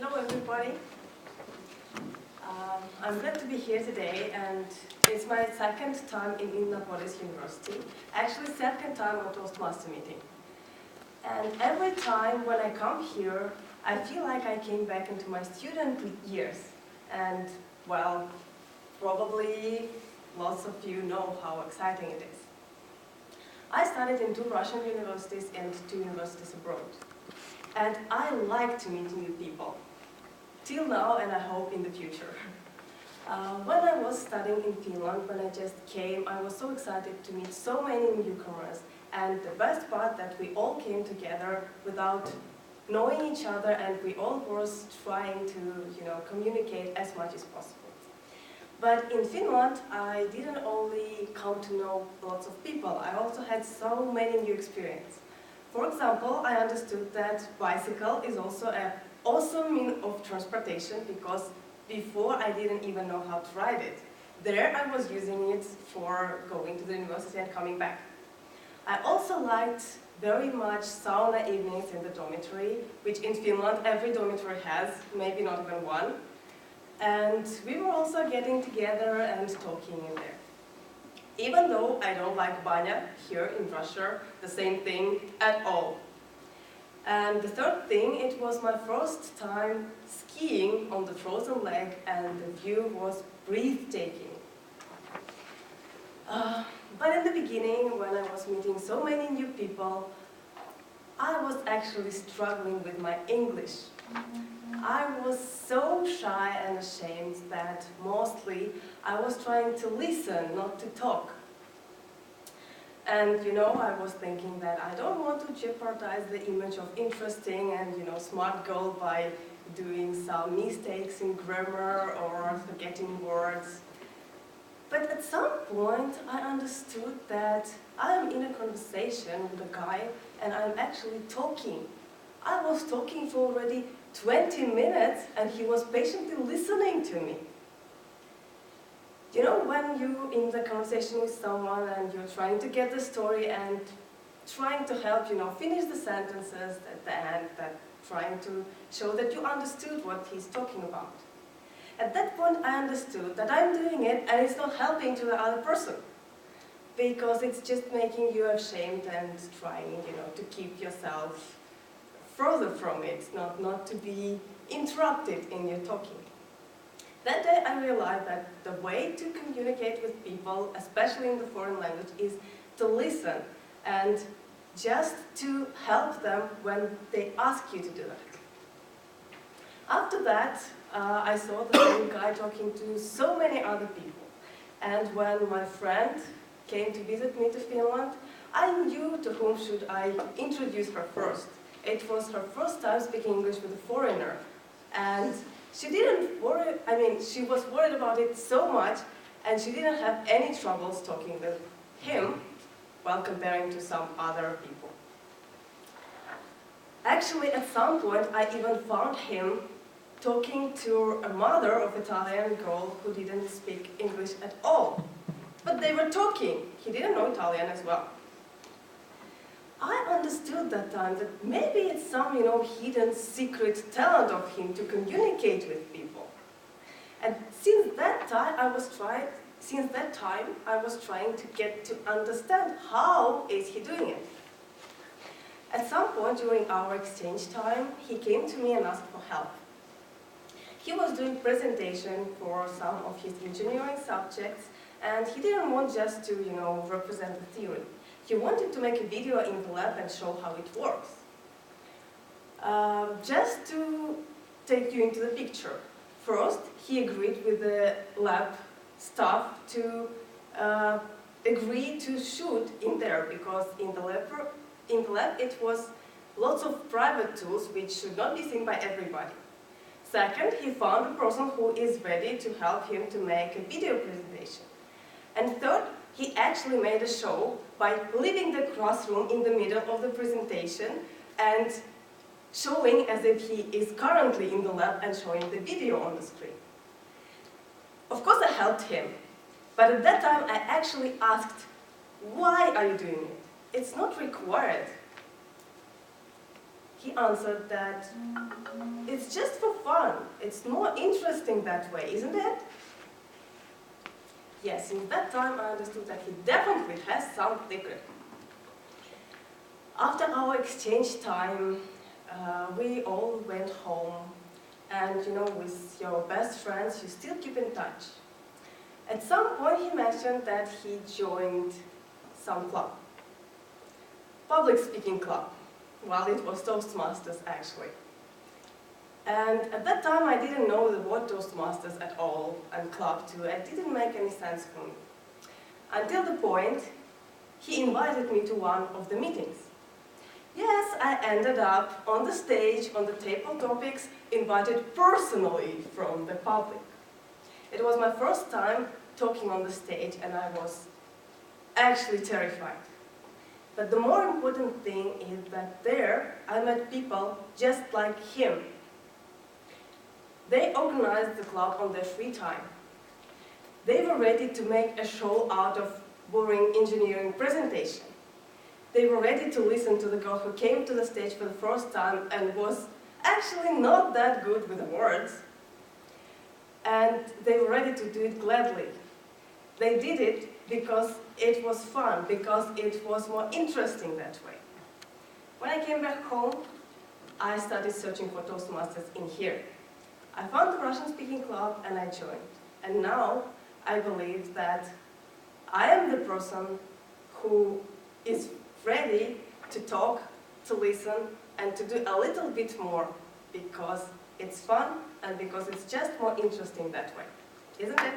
Hello everybody. I'm glad to be here today, and it's my second time in Innopolis University. Actually, second time on ToastMasters meeting. And every time when I come here, I feel like I came back into my student years. And, well, probably lots of you know how exciting it is. I studied in 2 Russian universities and 2 universities abroad. And I like to meet new people. Till now, and I hope in the future. When I was studying in Finland, when I just came, I was so excited to meet so many newcomers. And the best part that we all came together without knowing each other, and we all was trying to, communicate as much as possible. But in Finland, I didn't only come to know lots of people. I also had so many new experiences. For example, I understood that bicycle is also an awesome means of transportation, because before I didn't even know how to ride it. There I was using it for going to the university and coming back. I also liked very much sauna evenings in the dormitory, which in Finland every dormitory has, maybe not even one. And we were also getting together and talking in there. Even though I don't like banya here in Russia, the same thing at all. And the third thing, it was my first time skiing on the frozen lake, and the view was breathtaking. But in the beginning, when I was meeting so many new people, I was actually struggling with my English. I was so shy and ashamed that mostly I was trying to listen, not to talk. And I was thinking that I don't want to jeopardize the image of interesting and smart girl by doing some mistakes in grammar or forgetting words. But at some point I understood that I am in a conversation with a guy and I'm actually talking. I was talking for already 20 minutes and he was patiently listening to me. When you're in the conversation with someone and you're trying to get the story and trying to help, finish the sentences at the end, trying to show that you understood what he's talking about. At that point, I understood that I'm doing it and it's not helping to the other person, because it's just making you ashamed and trying, to keep yourself further from it, not to be interrupted in your talking. That day I realized that the way to communicate with people, especially in the foreign language, is to listen and just to help them when they ask you to do that. After that, I saw the same guy talking to so many other people. And when my friend came to visit me to Finland, I knew to whom should I introduce her first. It was her first time speaking English with a foreigner. And she didn't worry, she was worried about it so much, and she didn't have any troubles talking with him while comparing to some other people. Actually, at some point, I even found him talking to a mother of an Italian girl who didn't speak English at all. But they were talking. He didn't know Italian as well. I understood that time that maybe it's some, hidden secret talent of him to communicate with people. And since that time, I was trying to get to understand how is he doing it. At some point during our exchange time, he came to me and asked for help. He was doing presentation for some of his engineering subjects, and he didn't want just to, represent the theory. He wanted to make a video in the lab and show how it works. Just to take you into the picture. First, he agreed with the lab staff to agree to shoot in there, because in the lab it was lots of private tools which should not be seen by everybody. Second, he found a person who is ready to help him to make a video presentation. And third, he actually made a show by leaving the classroom in the middle of the presentation and showing as if he is currently in the lab and showing the video on the screen. Of course I helped him, but at that time I actually asked, why are you doing it? It's not required. He answered that it's just for fun. It's more interesting that way, isn't it? Yes, in that time I understood that he definitely has some secret. After our exchange time, we all went home, and you know, with your best friends, you still keep in touch. At some point he mentioned that he joined some club, public speaking club. Well, it was ToastMasters actually. And at that time I didn't know the word ToastMasters at all, and club too. It didn't make any sense for me. Until the point he invited me to one of the meetings. Yes, I ended up on the stage, on the table topics, invited personally from the public. It was my first time talking on the stage, and I was actually terrified. But the more important thing is that there I met people just like him. They organized the club on their free time. They were ready to make a show out of boring engineering presentation. They were ready to listen to the girl who came to the stage for the first time and was actually not that good with the words. And they were ready to do it gladly. They did it because it was fun, because it was more interesting that way. When I came back home, I started searching for Toastmasters in here. I found the Russian-speaking club and I joined. And now I believe that I am the person who is ready to talk, to listen, and to do a little bit more, because it's fun and because it's just more interesting that way. Isn't it?